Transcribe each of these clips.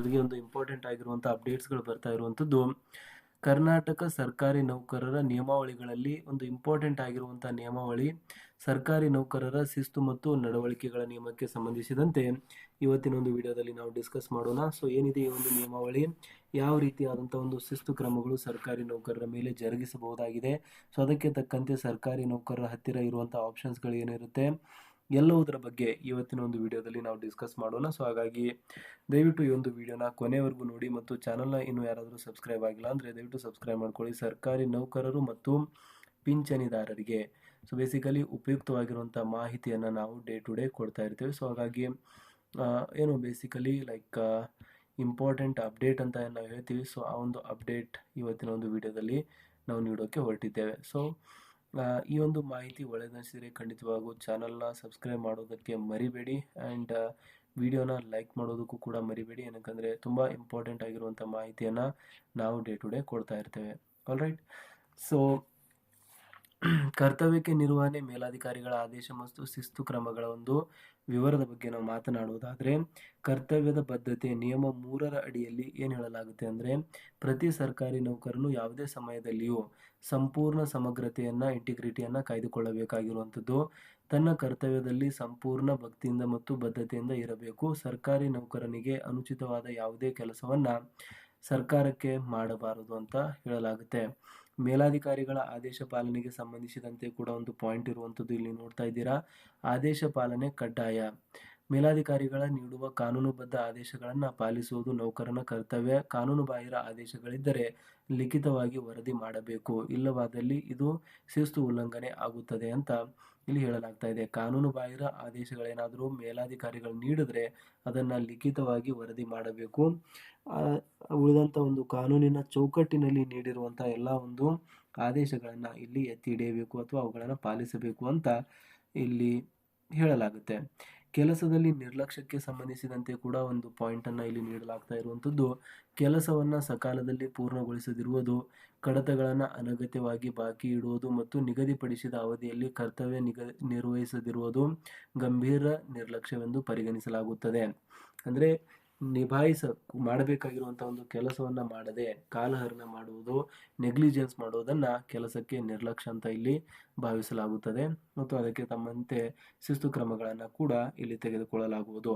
ನೌಕರರಿಗೆ ಒಂದು ಇಂಪಾರ್ಟೆಂಟ್ ಆಗಿರುವಂಥ ಅಪ್ಡೇಟ್ಸ್ಗಳು ಬರ್ತಾ ಇರುವಂಥದ್ದು. ಕರ್ನಾಟಕ ಸರ್ಕಾರಿ ನೌಕರರ ನಿಯಮಾವಳಿಗಳಲ್ಲಿ ಒಂದು ಇಂಪಾರ್ಟೆಂಟ್ ಆಗಿರುವಂಥ ನಿಯಮಾವಳಿ ಸರ್ಕಾರಿ ನೌಕರರ ಶಿಸ್ತು ಮತ್ತು ನಡವಳಿಕೆಗಳ ನಿಯಮಕ್ಕೆ ಸಂಬಂಧಿಸಿದಂತೆ ಇವತ್ತಿನ ಒಂದು ವಿಡಿಯೋದಲ್ಲಿ ನಾವು ಡಿಸ್ಕಸ್ ಮಾಡೋಣ. ಸೊ ಏನಿದೆ ಈ ಒಂದು ನಿಯಮಾವಳಿ, ಯಾವ ರೀತಿಯಾದಂಥ ಒಂದು ಶಿಸ್ತು ಕ್ರಮಗಳು ಸರ್ಕಾರಿ ನೌಕರರ ಮೇಲೆ ಜರುಗಿಸಬಹುದಾಗಿದೆ, ಸೊ ಅದಕ್ಕೆ ತಕ್ಕಂತೆ ಸರ್ಕಾರಿ ನೌಕರರ ಹತ್ತಿರ ಇರುವಂಥ ಆಪ್ಷನ್ಸ್ಗಳು ಏನಿರುತ್ತೆ, ಎಲ್ಲವುದರ ಬಗ್ಗೆ ಇವತ್ತಿನ ಒಂದು ವಿಡಿಯೋದಲ್ಲಿ ನಾವು ಡಿಸ್ಕಸ್ ಮಾಡೋಣ. ಸೊ ಹಾಗಾಗಿ ದಯವಿಟ್ಟು ಈ ಒಂದು ವಿಡಿಯೋನ ಕೊನೆವರೆಗೂ ನೋಡಿ ಮತ್ತು ಚಾನಲ್ನ ಇನ್ನೂ ಯಾರಾದರೂ ಸಬ್ಸ್ಕ್ರೈಬ್ ಆಗಿಲ್ಲ ಅಂದರೆ ದಯವಿಟ್ಟು ಸಬ್ಸ್ಕ್ರೈಬ್ ಮಾಡ್ಕೊಳ್ಳಿ. ಸರ್ಕಾರಿ ನೌಕರರು ಮತ್ತು ಪಿಂಚಣಿದಾರರಿಗೆ ಸೊ ಬೇಸಿಕಲಿ ಉಪಯುಕ್ತವಾಗಿರುವಂಥ ಮಾಹಿತಿಯನ್ನು ನಾವು ಡೇ ಟು ಡೇ ಕೊಡ್ತಾ ಇರ್ತೇವೆ. ಸೊ ಹಾಗಾಗಿ ಏನು ಬೇಸಿಕಲಿ ಲೈಕ್ ಇಂಪಾರ್ಟೆಂಟ್ ಅಪ್ಡೇಟ್ ಅಂತ ನಾವು ಹೇಳ್ತೀವಿ. ಸೊ ಆ ಒಂದು ಅಪ್ಡೇಟ್ ಇವತ್ತಿನ ಒಂದು ವಿಡಿಯೋದಲ್ಲಿ ನಾವು ನೀಡೋಕ್ಕೆ ಹೊರಟಿದ್ದೇವೆ. ಸೊ ಈ ಒಂದು ಮಾಹಿತಿ ಒಳ್ಳೆಯದನಿಸಿದರೆ ಖಂಡಿತವಾಗೂ ಚಾನಲ್ನ ಸಬ್ಸ್ಕ್ರೈಬ್ ಮಾಡೋದಕ್ಕೆ ಮರಿಬೇಡಿ ಆ್ಯಂಡ್ ವಿಡಿಯೋನ ಲೈಕ್ ಮಾಡೋದಕ್ಕೂ ಕೂಡ ಮರಿಬೇಡಿ. ಏನಕ್ಕಂದರೆ ತುಂಬ ಇಂಪಾರ್ಟೆಂಟ್ ಆಗಿರುವಂಥ ಮಾಹಿತಿಯನ್ನು ನಾವು ಡೇ ಟು ಡೇ ಕೊಡ್ತಾ ಇರ್ತೇವೆ. ಆಲ್ರೈಟ್, ಸೊ ಕರ್ತವ್ಯಕ್ಕೆ ನಿರ್ವಹಣೆ, ಮೇಲಾಧಿಕಾರಿಗಳ ಆದೇಶ ಮತ್ತು ಶಿಸ್ತು ಕ್ರಮಗಳ ಒಂದು ವಿವರದ ಬಗ್ಗೆ ನಾವು ಮಾತನಾಡುವುದಾದರೆ, ಕರ್ತವ್ಯದ ಬದ್ಧತೆ ನಿಯಮ 3ರ ಅಡಿಯಲ್ಲಿ ಏನು ಹೇಳಲಾಗುತ್ತೆ ಅಂದರೆ, ಪ್ರತಿ ಸರ್ಕಾರಿ ನೌಕರನು ಯಾವುದೇ ಸಮಯದಲ್ಲಿಯೂ ಸಂಪೂರ್ಣ ಸಮಗ್ರತೆಯನ್ನು, ಇಂಟಿಗ್ರಿಟಿಯನ್ನು ಕಾಯ್ದುಕೊಳ್ಳಬೇಕಾಗಿರುವಂಥದ್ದು. ತನ್ನ ಕರ್ತವ್ಯದಲ್ಲಿ ಸಂಪೂರ್ಣ ಭಕ್ತಿಯಿಂದ ಮತ್ತು ಬದ್ಧತೆಯಿಂದ ಇರಬೇಕು. ಸರ್ಕಾರಿ ನೌಕರನಿಗೆ ಅನುಚಿತವಾದ ಯಾವುದೇ ಕೆಲಸವನ್ನು ಸರ್ಕಾರಕ್ಕೆ ಮಾಡಬಾರದು ಅಂತ ಹೇಳಲಾಗುತ್ತೆ. ಮೇಲಾಧಿಕಾರಿಗಳ ಆದೇಶ ಪಾಲನೆಗೆ ಸಂಬಂಧಿಸಿದಂತೆ ಕೂಡ ಒಂದು ಪಾಯಿಂಟ್ ಇರುವಂಥದ್ದು ಇಲ್ಲಿ ನೋಡ್ತಾ ಇದ್ದೀರಾ. ಆದೇಶ ಪಾಲನೆ ಕಡ್ಡಾಯ. ಮೇಲಾಧಿಕಾರಿಗಳ ನೀಡುವ ಕಾನೂನುಬದ್ಧ ಆದೇಶಗಳನ್ನು ಪಾಲಿಸುವುದು ನೌಕರನ ಕರ್ತವ್ಯ. ಕಾನೂನುಬಾಹಿರ ಆದೇಶಗಳಿದ್ದರೆ ಲಿಖಿತವಾಗಿ ವರದಿ ಮಾಡಬೇಕು, ಇಲ್ಲವಾದಲ್ಲಿ ಇದು ಶಿಸ್ತು ಉಲ್ಲಂಘನೆ ಆಗುತ್ತದೆ ಅಂತ ಇಲ್ಲಿ ಹೇಳಲಾಗ್ತಾ ಇದೆ. ಕಾನೂನುಬಾಹಿರ ಆದೇಶಗಳೇನಾದರೂ ಮೇಲಾಧಿಕಾರಿಗಳು ನೀಡಿದ್ರೆ ಅದನ್ನು ಲಿಖಿತವಾಗಿ ವರದಿ ಮಾಡಬೇಕು. ಉಳಿದಂಥ ಒಂದು ಕಾನೂನಿನ ಚೌಕಟ್ಟಿನಲ್ಲಿ ನೀಡಿರುವಂಥ ಎಲ್ಲ ಒಂದು ಆದೇಶಗಳನ್ನು ಇಲ್ಲಿ ಎತ್ತಿ ಹಿಡಿಯಬೇಕು ಅಥವಾ ಅವುಗಳನ್ನು ಪಾಲಿಸಬೇಕು ಅಂತ ಇಲ್ಲಿ ಹೇಳಲಾಗುತ್ತೆ. ಕೆಲಸದಲ್ಲಿ ನಿರ್ಲಕ್ಷ್ಯಕ್ಕೆ ಸಂಬಂಧಿಸಿದಂತೆ ಕೂಡ ಒಂದು ಪಾಯಿಂಟನ್ನು ಇಲ್ಲಿ ನೀಡಲಾಗ್ತಾ ಇರುವಂಥದ್ದು. ಕೆಲಸವನ್ನು ಸಕಾಲದಲ್ಲಿ ಪೂರ್ಣಗೊಳಿಸದಿರುವುದು, ಕಡತಗಳನ್ನು ಅನಗತ್ಯವಾಗಿ ಬಾಕಿ ಇಡುವುದು ಮತ್ತು ನಿಗದಿಪಡಿಸಿದ ಅವಧಿಯಲ್ಲಿ ಕರ್ತವ್ಯ ನಿರ್ವಹಿಸದಿರುವುದು ಗಂಭೀರ ನಿರ್ಲಕ್ಷ್ಯವೆಂದು ಪರಿಗಣಿಸಲಾಗುತ್ತದೆ. ಅಂದರೆ ಮಾಡಬೇಕಾಗಿರುವಂಥ ಒಂದು ಕೆಲಸವನ್ನು ಮಾಡದೆ ಕಾಲಹರಣ ಮಾಡುವುದು, ನೆಗ್ಲಿಜೆನ್ಸ್ ಮಾಡುವುದನ್ನು ಕೆಲಸಕ್ಕೆ ನಿರ್ಲಕ್ಷ್ಯ ಅಂತ ಇಲ್ಲಿ ಭಾವಿಸಲಾಗುತ್ತದೆ ಮತ್ತು ಅದಕ್ಕೆ ತಮ್ಮಂತೆ ಶಿಸ್ತು ಕ್ರಮಗಳನ್ನು ಕೂಡ ಇಲ್ಲಿ ತೆಗೆದುಕೊಳ್ಳಲಾಗುವುದು.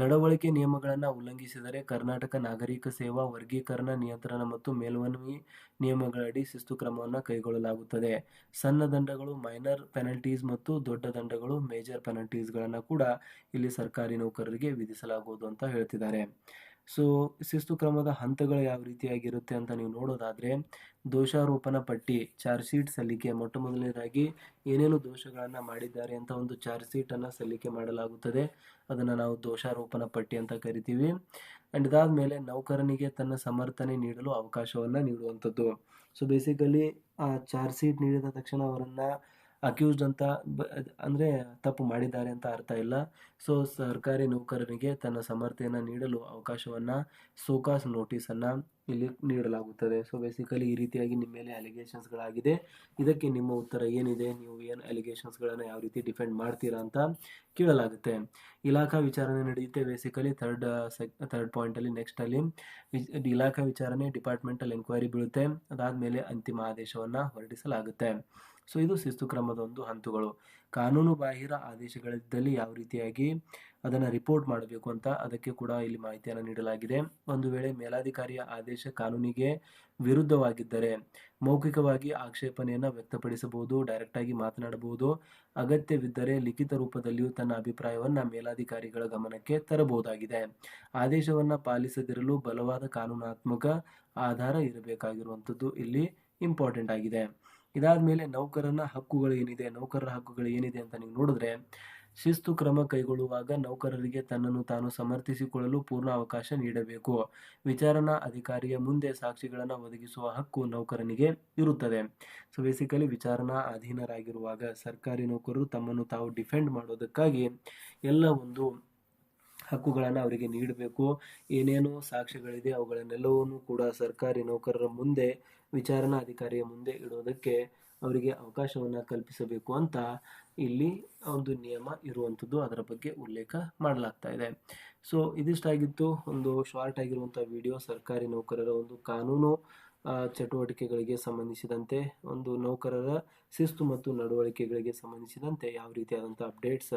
ನಡವಳಿಕೆ ನಿಯಮಗಳನ್ನು ಉಲ್ಲಂಘಿಸಿದರೆ ಕರ್ನಾಟಕ ನಾಗರಿಕ ಸೇವಾ ವರ್ಗೀಕರಣ ನಿಯಂತ್ರಣ ಮತ್ತು ಮೇಲ್ಮನವಿ ನಿಯಮಗಳಡಿ ಶಿಸ್ತು ಕ್ರಮವನ್ನು ಕೈಗೊಳ್ಳಲಾಗುತ್ತದೆ. ಸಣ್ಣ ದಂಡಗಳು ಮೈನರ್ ಪೆನಲ್ಟೀಸ್ ಮತ್ತು ದೊಡ್ಡ ದಂಡಗಳು ಮೇಜರ್ ಪೆನಲ್ಟೀಸ್ಗಳನ್ನು ಕೂಡ ಇಲ್ಲಿ ಸರ್ಕಾರಿ ನೌಕರರಿಗೆ ವಿಧಿಸಲಾಗುವುದು ಅಂತ ಹೇಳ್ತಿದ್ದಾರೆ. ಸೊ ಶಿಸ್ತು ಕ್ರಮದ ಹಂತಗಳು ಯಾವ ರೀತಿಯಾಗಿರುತ್ತೆ ಅಂತ ನೀವು ನೋಡೋದಾದರೆ, ದೋಷಾರೋಪಣಾ ಪಟ್ಟಿ, ಚಾರ್ಜ್ ಶೀಟ್ ಸಲ್ಲಿಕೆ. ಮೊಟ್ಟ ಮೊದಲನೇದಾಗಿ ಏನೇನು ದೋಷಗಳನ್ನು ಮಾಡಿದ್ದಾರೆ ಅಂತ ಒಂದು ಚಾರ್ಜ್ ಶೀಟನ್ನು ಸಲ್ಲಿಕೆ ಮಾಡಲಾಗುತ್ತದೆ. ಅದನ್ನು ನಾವು ದೋಷಾರೋಪಣಾ ಪಟ್ಟಿ ಅಂತ ಕರಿತೀವಿ. ಆ್ಯಂಡ್ ಇದಾದಮೇಲೆ ನೌಕರನಿಗೆ ತನ್ನ ಸಮರ್ಥನೆ ನೀಡಲು ಅವಕಾಶವನ್ನು ನೀಡುವಂಥದ್ದು. ಸೊ ಬೇಸಿಕಲಿ ಆ ಚಾರ್ಜ್ ಶೀಟ್ ನೀಡಿದ ತಕ್ಷಣ ಅವರನ್ನು ಅಕ್ಯೂಸ್ಡ್ ಅಂತ ಅಂದರೆ ತಪ್ಪು ಮಾಡಿದ್ದಾರೆ ಅಂತ ಅರ್ಥ ಇಲ್ಲ. ಸೊ ಸರ್ಕಾರಿ ನೌಕರನಿಗೆ ತನ್ನ ಸಮರ್ಥನೆಯನ್ನು ನೀಡಲು ಅವಕಾಶವನ್ನು, ಸೋಕಾಸ್ ನೋಟಿಸನ್ನು ಇಲ್ಲಿ ನೀಡಲಾಗುತ್ತದೆ. ಸೊ ಬೇಸಿಕಲಿ ಈ ರೀತಿಯಾಗಿ ನಿಮ್ಮ ಮೇಲೆ ಅಲಿಗೇಷನ್ಸ್ಗಳಾಗಿದೆ, ಇದಕ್ಕೆ ನಿಮ್ಮ ಉತ್ತರ ಏನಿದೆ, ನೀವು ಏನು ಅಲಿಗೇಷನ್ಸ್ಗಳನ್ನು ಯಾವ ರೀತಿ ಡಿಫೆಂಡ್ ಮಾಡ್ತೀರಾ ಅಂತ ಕೇಳಲಾಗುತ್ತೆ. ಇಲಾಖಾ ವಿಚಾರಣೆ ನಡೆಯುತ್ತೆ. ಬೇಸಿಕಲಿ ಥರ್ಡ್ ಪಾಯಿಂಟಲ್ಲಿ ನೆಕ್ಸ್ಟಲ್ಲಿ ಇಲಾಖಾ ವಿಚಾರಣೆ, ಡಿಪಾರ್ಟ್ಮೆಂಟಲ್ ಎನ್ಕ್ವೈರಿ ಬೀಳುತ್ತೆ. ಅದಾದಮೇಲೆ ಅಂತಿಮ ಆದೇಶವನ್ನು ಹೊರಡಿಸಲಾಗುತ್ತೆ. ಸೊ ಇದು ಶಿಸ್ತು ಕ್ರಮದ ಒಂದು ಹಂತಗಳು. ಕಾನೂನು ಬಾಹಿರ ಆದೇಶಗಳಿದ್ದಲ್ಲಿ ಯಾವ ರೀತಿಯಾಗಿ ಅದನ್ನು ರಿಪೋರ್ಟ್ ಮಾಡಬೇಕು ಅಂತ ಅದಕ್ಕೆ ಕೂಡ ಇಲ್ಲಿ ಮಾಹಿತಿಯನ್ನು ನೀಡಲಾಗಿದೆ. ಒಂದು ವೇಳೆ ಮೇಲಾಧಿಕಾರಿಯ ಆದೇಶ ಕಾನೂನಿಗೆ ವಿರುದ್ಧವಾಗಿದ್ದರೆ ಮೌಖಿಕವಾಗಿ ಆಕ್ಷೇಪಣೆಯನ್ನು ವ್ಯಕ್ತಪಡಿಸಬಹುದು, ಡೈರೆಕ್ಟಾಗಿ ಮಾತನಾಡಬಹುದು. ಅಗತ್ಯವಿದ್ದರೆ ಲಿಖಿತ ರೂಪದಲ್ಲಿಯೂ ತನ್ನ ಅಭಿಪ್ರಾಯವನ್ನು ಮೇಲಾಧಿಕಾರಿಗಳ ಗಮನಕ್ಕೆ ತರಬಹುದಾಗಿದೆ. ಆದೇಶವನ್ನು ಪಾಲಿಸದಿರಲು ಬಲವಾದ ಕಾನೂನಾತ್ಮಕ ಆಧಾರ ಇರಬೇಕಾಗಿರುವಂಥದ್ದು ಇಲ್ಲಿ ಇಂಪಾರ್ಟೆಂಟ್ ಆಗಿದೆ. ಇದಾದಮೇಲೆ ನೌಕರರ ಹಕ್ಕುಗಳು ಏನಿದೆ ಅಂತ ನೀವು ನೋಡಿದ್ರೆ, ಶಿಸ್ತು ಕ್ರಮ ಕೈಗೊಳ್ಳುವಾಗ ನೌಕರರಿಗೆ ತನ್ನನ್ನು ತಾನು ಸಮರ್ಥಿಸಿಕೊಳ್ಳಲು ಪೂರ್ಣ ಅವಕಾಶ ನೀಡಬೇಕು. ವಿಚಾರಣಾ ಅಧಿಕಾರಿಯ ಮುಂದೆ ಸಾಕ್ಷಿಗಳನ್ನು ಒದಗಿಸುವ ಹಕ್ಕು ನೌಕರನಿಗೆ ಇರುತ್ತದೆ. ಸೊ ಬೇಸಿಕಲಿ ವಿಚಾರಣಾ ಅಧೀನರಾಗಿರುವಾಗ ಸರ್ಕಾರಿ ನೌಕರರು ತಮ್ಮನ್ನು ತಾವು ಡಿಫೆಂಡ್ ಮಾಡೋದಕ್ಕಾಗಿ ಎಲ್ಲ ಒಂದು ಹಕ್ಕುಗಳನ್ನು ಅವರಿಗೆ ನೀಡಬೇಕು. ಏನೇನು ಸಾಕ್ಷ್ಯಗಳಿದೆ ಅವುಗಳನ್ನೆಲ್ಲವನ್ನೂ ಕೂಡ ಸರ್ಕಾರಿ ನೌಕರರ ಮುಂದೆ, ವಿಚಾರಣಾ ಅಧಿಕಾರಿಯ ಮುಂದೆ ಇಡೋದಕ್ಕೆ ಅವರಿಗೆ ಅವಕಾಶವನ್ನು ಕಲ್ಪಿಸಬೇಕು ಅಂತ ಇಲ್ಲಿ ಒಂದು ನಿಯಮ ಇರುವಂಥದ್ದು, ಅದರ ಬಗ್ಗೆ ಉಲ್ಲೇಖ ಮಾಡಲಾಗ್ತಾ ಇದೆ. ಸೊ ಇದಿಷ್ಟಾಗಿತ್ತು ಒಂದು ಶಾರ್ಟ್ ಆಗಿರುವಂಥ ವಿಡಿಯೋ, ಸರ್ಕಾರಿ ನೌಕರರ ಒಂದು ಕಾನೂನು ಚಟುವಟಿಕೆಗಳಿಗೆ ಸಂಬಂಧಿಸಿದಂತೆ, ಒಂದು ನೌಕರರ ಶಿಸ್ತು ಮತ್ತು ನಡವಳಿಕೆಗಳಿಗೆ ಸಂಬಂಧಿಸಿದಂತೆ ಯಾವ ರೀತಿಯಾದಂಥ ಅಪ್ಡೇಟ್ಸ್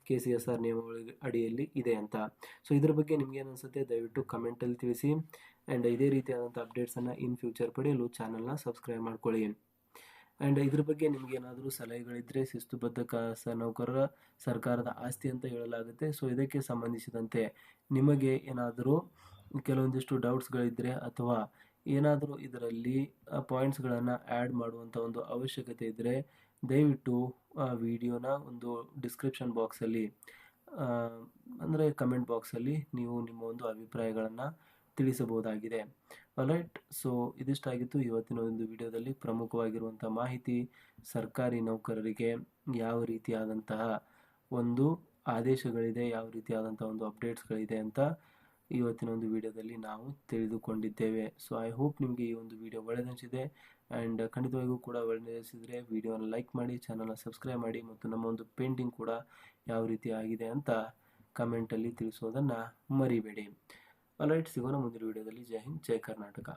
KCSR ನಿಯಮಗಳ ಅಡಿಯಲ್ಲಿ ಇದೆ ಅಂತ. ಸೊ ಇದ್ರ ಬಗ್ಗೆ ನಿಮ್ಗೆ ಏನು ಅನಿಸುತ್ತೆ ದಯವಿಟ್ಟು ಕಮೆಂಟಲ್ಲಿ ತಿಳಿಸಿ. ಆ್ಯಂಡ್ ಇದೇ ರೀತಿಯಾದಂಥ ಅಪ್ಡೇಟ್ಸನ್ನು ಇನ್ ಫ್ಯೂಚರ್ ಪಡೆಯಲು ಚಾನಲ್ನ ಸಬ್ಸ್ಕ್ರೈಬ್ ಮಾಡ್ಕೊಳ್ಳಿ. ಆ್ಯಂಡ್ ಇದ್ರ ಬಗ್ಗೆ ನಿಮ್ಗೆ ಏನಾದರೂ ಸಲಹೆಗಳಿದ್ದರೆ, ಶಿಸ್ತುಬದ್ಧ ನೌಕರರ ಸರ್ಕಾರದ ಆಸ್ತಿ ಅಂತ ಹೇಳಲಾಗುತ್ತೆ. ಸೊ ಇದಕ್ಕೆ ಸಂಬಂಧಿಸಿದಂತೆ ನಿಮಗೆ ಏನಾದರೂ ಕೆಲವೊಂದಿಷ್ಟು ಡೌಟ್ಸ್ಗಳಿದ್ದರೆ ಅಥವಾ ಏನಾದರೂ ಇದರಲ್ಲಿ ಪಾಯಿಂಟ್ಸ್ಗಳನ್ನು ಆ್ಯಡ್ ಮಾಡುವಂಥ ಒಂದು ಅವಶ್ಯಕತೆ ಇದ್ದರೆ, ದಯವಿಟ್ಟು ವಿಡಿಯೋನ ಒಂದು ಡಿಸ್ಕ್ರಿಪ್ಷನ್ ಬಾಕ್ಸಲ್ಲಿ ಅಂದರೆ ಕಮೆಂಟ್ ಬಾಕ್ಸಲ್ಲಿ ನೀವು ನಿಮ್ಮ ಒಂದು ಅಭಿಪ್ರಾಯಗಳನ್ನು ತಿಳಿಸಬಹುದಾಗಿದೆ. ಆಲ್ರೈಟ್, ಸೊ ಇದಿಷ್ಟಾಗಿತ್ತು ಇವತ್ತಿನ ಒಂದು ವಿಡಿಯೋದಲ್ಲಿ ಪ್ರಮುಖವಾಗಿರುವಂಥ ಮಾಹಿತಿ. ಸರ್ಕಾರಿ ನೌಕರರಿಗೆ ಯಾವ ರೀತಿಯಾದಂತಹ ಒಂದು ಆದೇಶಗಳಿದೆ, ಯಾವ ರೀತಿಯಾದಂಥ ಒಂದು ಅಪ್ಡೇಟ್ಸ್ಗಳಿದೆ ಅಂತ ಇವತ್ತಿನ ಒಂದು ವಿಡಿಯೋದಲ್ಲಿ ನಾವು ತಿಳಿದುಕೊಂಡಿದ್ದೇವೆ. ಸೊ ಐ ಹೋಪ್ ನಿಮಗೆ ಈ ಒಂದು ವಿಡಿಯೋ ಒಳ್ಳೆಯದನಿಸಿದೆ. ಆ್ಯಂಡ್ ಖಂಡಿತವಾಗಿಯೂ ಕೂಡ ಒಳ್ಳೆಯದನಿಸಿದರೆ ವಿಡಿಯೋನ ಲೈಕ್ ಮಾಡಿ, ಚಾನಲ್ನ ಸಬ್ಸ್ಕ್ರೈಬ್ ಮಾಡಿ, ಮತ್ತು ನಮ್ಮ ಒಂದು ಪೇಂಟಿಂಗ್ ಕೂಡ ಯಾವ ರೀತಿ ಆಗಿದೆ ಅಂತ ಕಮೆಂಟಲ್ಲಿ ತಿಳಿಸೋದನ್ನು ಮರಿಬೇಡಿ. ಆಲ್ರೈಟ್, ಸಿಗೋಣ ಮುಂದಿನ ವಿಡಿಯೋದಲ್ಲಿ. ಜೈ ಹಿಂದ್, ಜೈ ಕರ್ನಾಟಕ.